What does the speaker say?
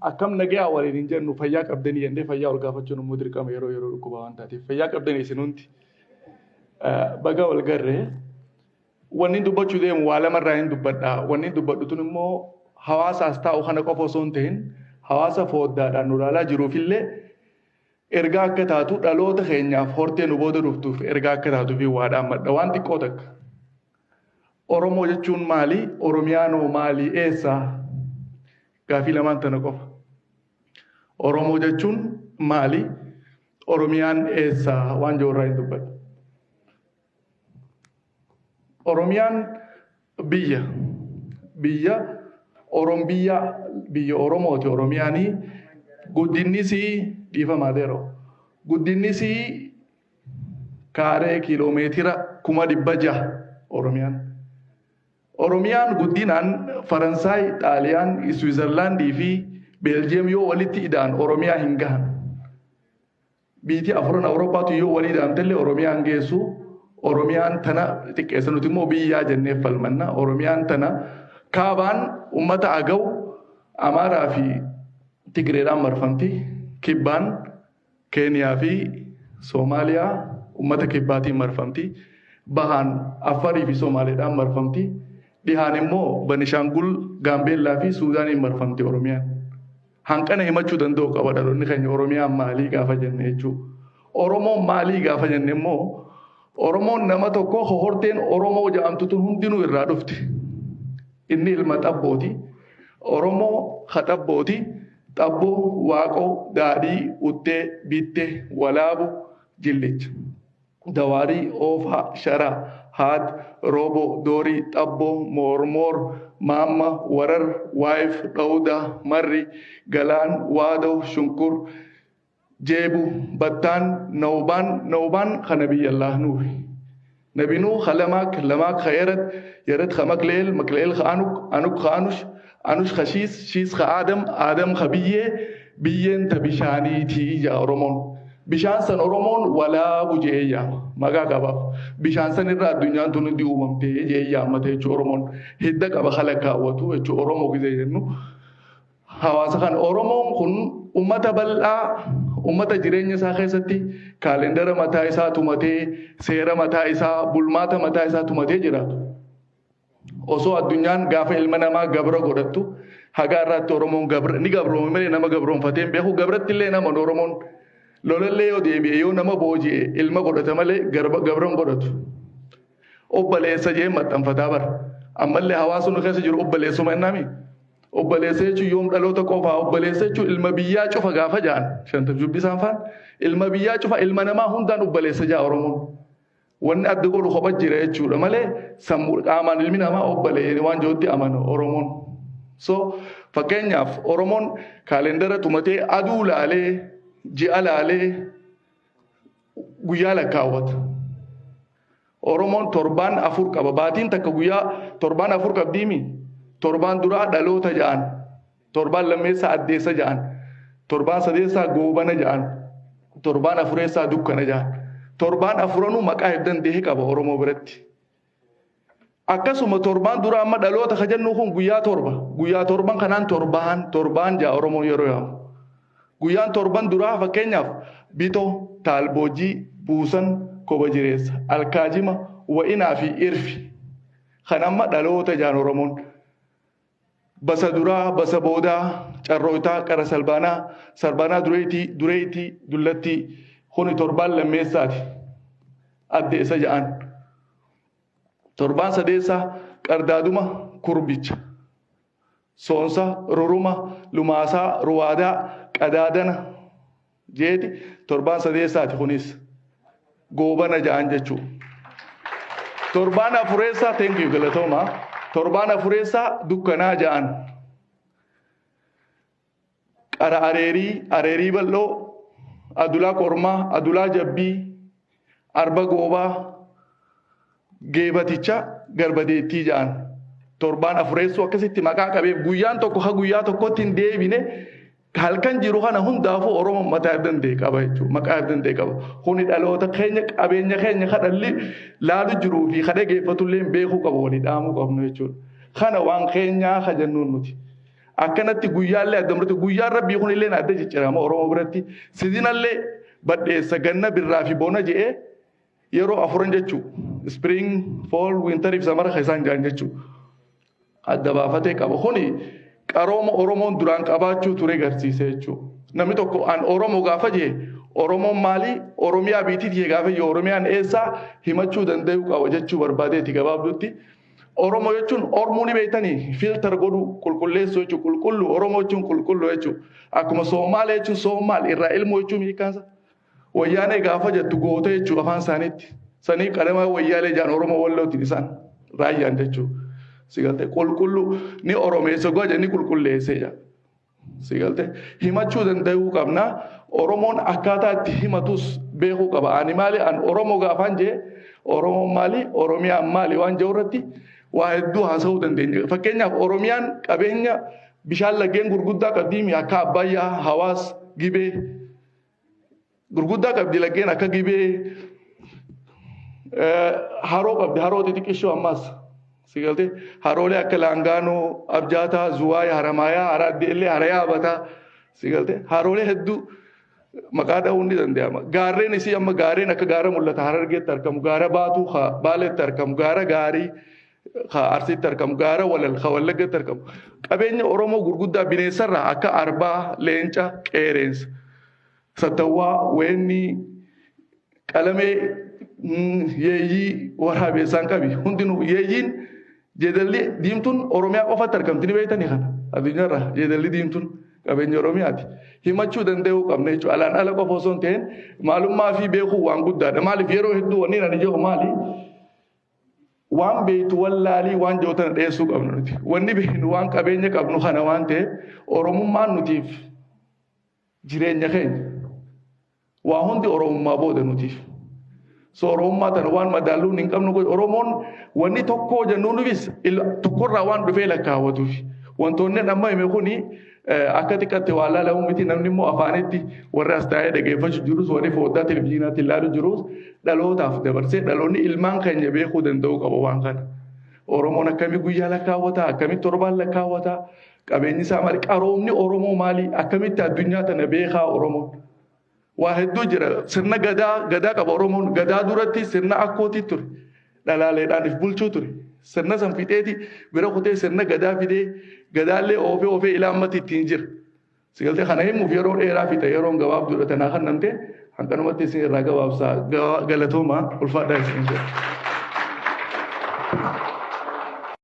akkam nagaa waliin hin jennu fayyaa qabdanii jennee fayyaa ol gaafachuun immoo dirqama yeroo dhukkuba waan taateef fayyaa qabdanii isin hundi baga wal garree wanni dubbachuu deemu waa lamarraa hin dubbadha. Wanni dubbadhu tun immoo hawaasaas taa'u kana qofa osoo hin ta'in hawaasa fooddaadhaan nu ilaalaa jiruufillee ergaa akka taatu dhaloota keenyaaf hortee nu booda dhuftuuf ergaa akka taatuuf waadhaan madda waan xiqqoo takka. Oromoo jechuun maali? Oromiyaanoo maali? Eessa? Gaafii lamaan tana qofa. Oromoo jechuun maali? Oromiyaan eessa? Waan joorraa hin dubbadhu. Oromiyaan biyya. Biyya Oromooti. Oromiyaanii guddinnisii dhiifamaa deeroo. Guddinnisii kaaree kiiloomeetira 600 Oromiyaan. Oromiyaan guddinaan Faransaay, Xaaliyaan, Switzerlaandii fi Beeljiyeem yoo walitti ida'an Oromiyaa hin gahan. Biyyi afran Awurooppaatu yoo walii ida'amtellee Oromiyaan geessu. Oromiyaan tana xiqqeessa nuti immoo biyyaa jennee falmanna. Oromiyaan tana kaabaan uummata Agaw, Amaaraa fi Tigreedhaan marfamti. Kibbaan Keeniyaa fi Soomaaliyaa uummata kibbaatiin marfamti. Bahaan Affarii fi Somaaleedhaan marfamti. Dhihaan immoo Banishaangul, Gaambeellaa fi Suudaaniin marfamti Oromiyaan. Hanqana himachuu danda'u qaba dhaloonni keenya Oromiyaan maalii gaafa jenne jechuudha. Oromoon maalii gaafa jenne immoo Oromoon nama tokko horteen Oromoo jedhamtu tun hundinuu irraa dhufti. Inni ilma xabbooti. Oromoo haxabbooti. Xabboo, Waaqoo, Daadhii, Uttee, Bittee, Walaabu, Jillicha. Dawaarii, Oofaa, Sharaa, Haad, Rooboo, Doorii, Xabboo, Moormoor, Maamma, Warar, Waayif, Dhawudaa, Marri, Galaan, Waadoo, Shunkur, Jeebu, Battaan, Nawbaan kana biyyallah nuufi. Nabinuu lamaak yarat Makleel Anuk Anush Shiis Adam biyyeen ta bishaaniitii ija Oromoon. Bishaan san Oromoon walaabu jee yaama. Maqaa qabaaf. Bishaan san irraa addunyaan tun hundi uumamtee jee yaamate jechuudha Oromoon. Hidda qaba haala kaawwatu jechuudha Oromoo gisee jennu. Hawaasa kan Oromoon kun uummata bal'aa, uummata jireenya isaa keessatti kaalendara mataa isaa tumatee, seera mataa isaa, bulmaata mataa isaa tumatee jiraatu. Osoo addunyaan gaafa ilma namaa gabra godhattu, hagaa irratti Oromoon ni gabroome malee nama gabroonfatee hin beeku. Gabratti illee nama Oromoon lolallee yoo deebi'e yoo nama booji'e ilma godhata malee gabran godhatu. Obboleessa jee maxxanfataa bara. Ammallee hawaasni keessa jiru obboleessuma innami. Obboleessa jechuun yoom dhaloota qofaa obboleessa jechuun ilma biyyaa cufa gaafa ja'an. Shantam jubbisaan faan ilma biyyaa cufa ilma namaa hundaan obboleessa ja'a Oromoon. Wanni adda godhu kopha jira jechuudha malee sammuu qaamaan ilmi namaa obbolee waan jirutti amanu Oromoon. So fakkeenyaaf Oromoon kaalendara tumatee aduu laalee ji'a laalee guyyaa lakkaawwata. Oromoon torbaan 4 qaba. Baatiin takka guyyaa torbaan 4 qabdiimi. Torbaan duraa dhaloota ja'an. Torbaan lammeessaa addeessa ja'an. Torbaan sadeessaa goobana ja'an. Torbaan afureessaa dukkana ja'an. Torbaan afuranuu maqaa dandeehe qaba Oromoo biratti. Akkasuma torbaan duraa amma dhaloota kajannu kun guyyaa torba. Guyyaa torban kanaan torbaan ja'a Oromoo yeroo yaamu. Guyyaan torban duraa fakkeenyaaf Bitoo, Taalboojii, Buusan, Koba Jireessa, Alkaajima, Wa'inaa fi Irfi. Kan amma dhaloota ja'an Oromoon. Basa duraa, basa boodaa, carrootaa, qara salbaanaa dureetii, dullattii. Kuni torbaan lammeessaati. Addeessa ja'an. Torbaan sadeessaa qardaaduma kurbicha. Soonsa, ruruma, lumaasaa, ruwaadaa, qadaadana jeeti torbaan sadeessaati kunis. Goobana ja'an jechuudha. Torbaan afureessaa teenkiyu galatooma. Torbaan afureessaa dukkanaa ja'an. Qara areerii bal'oo. Adulaa kormaa, adulaa jabbii, arba goobaa, geebaticha, garbadeettii ja'an. Torbaan afureessuu akkasitti maqaa qabeef guyyaan tokko guyyaa tokkotti hin deebine halkan jiru kana hundaafuu Oromoon mataa danda'e qaba jechuudha. Maqaa danda'e qaba. Kuni dhaloota keenya qabeenya keenya kadhalli laalu jiruu fi kadha geeffatullee beekuu qabu walii dhaamuu qabnu jechuudha. Kana waan keenyaa kajannuun nuti. akkanatti guyyaallee addamurti guyyaan rabbii kun illee adda jijjiirama oromoo biratti sizinallee badheessa ganna birraa fi bona je'ee yeroo afuran jechuu spring fall winter if samara isaan jaan jechuu adda baafatee qaba kuni qarooma oromoon duraan qabaachuu ture garsiisee jechuu namni tokko an oromoo gaafa jee oromoon maali oromiyaa biitiiti gaafa jee oromiyaan eessaa himachuu danda'u qaba jechuu barbaadeeti gabaabdutti oromoo jechuun ormuuni beeytanii filter godhu qulqulleessuu jechuu qulqullu oromoo jechuun qulqullu jechuu akkuma soomaal jechuun soomaal irraa ilmoo jechuun hiikaansa wayyaanee gaafa jettu goota jechuu afaan isaaniitti sanii qalama wayyaalee jaan oromoo wallootiin isaan raayyaan jechuu sigalte qulqullu ni oromeessa goja ni qulqulleessee jaa sigalte himachuu danda'uu qabna oromoon akkaataa itti himatus beekuu qaba ani maali an oromoo gaafaan jee oromoon maali oromiyaan maali waan jee irratti waa hedduu haasa'uu dandeenya fakkeenyaaf oromiyaan qabeenya bishaan laggeen gurguddaa qabdi akka abbayyaa hawaas gibee gurguddaa qabdi laggeen akka gibee haroo qabdi haroo xixiqqishoo ammas sigalte haroolee akka laangaanoo abjaataa zuwaay haramaayaa haraaddeellee harayaa abataa sigalte haroolee hedduu maqaa dha'uun ni danda'ama gaarreen isii amma gaarreen akka gaara mul'ata harargeetti argamu gaara baatuu baaleetti argamu gaara gaarii arsiitti argamu gaara wallaggeetti argamu qabeenya oromoo gurguddaa bineensarraa akka arbaa leenca qeereensa sattawwaa weenni qalamee yeeyyii waraabeessaan qabi hundinuu yeeyyiin jeedalli diimtuun oromiyaa qofatti argamti ni beektanii kana addunyaarraa jeedalli diimtuun qabeenya oromiyaati himachuu danda'uu qabna jechuudha alaan ala qofa osoo hin ta'in maalummaa fi beekuu waan guddaadha maaliif yeroo hedduu wanni ani jedhu maali waan beektu wallaalii waan jootana dhiyeessuu qabnu nuti wanni beeknu waan qabeenya qabnu kana waan ta'eef oromummaan nutiif jireenya keenya waa hundi oromummaa booda nutiif so oromummaa tana waan madaalluun hin qabnu oromoon wanni tokko jennuunifis tokkorraa waan dhufee lakkaawwatuuf wantoonni amma hime kuni akka xiqqaatti waa laalamu miti namni immoo afaanitti warra as taa'ee dhageeffachuu jirus warri foddaa televizyiinaatti ilaalu jirus dhalootaaf dabarsee dhaloonni ilmaan keenya beekuu danda'uu qaba waan kana oromoon akkamii guyyaa lakkaawwata akkamii torbaan lakkaawwata qabeenyi isaa maali qaroomni oromoo maali akkamitti addunyaa tana beekaa oromoon waa hedduu jira sirna gadaa qaba oromoon gadaa duratti sirna akkootii ture dhalaaleedhaan if bulchuu ture sirna san fixeeti bira kutee sirna gadaa fidee gadaallee oofee ilaammatti ittiin jira sigalte kana himuuf yeroo dheeraa fixa yeroon gabaabduudha tanaa kan namte hanqanumatti isin irraa gabaabsaa galatooma ulfaadhaa isin jedha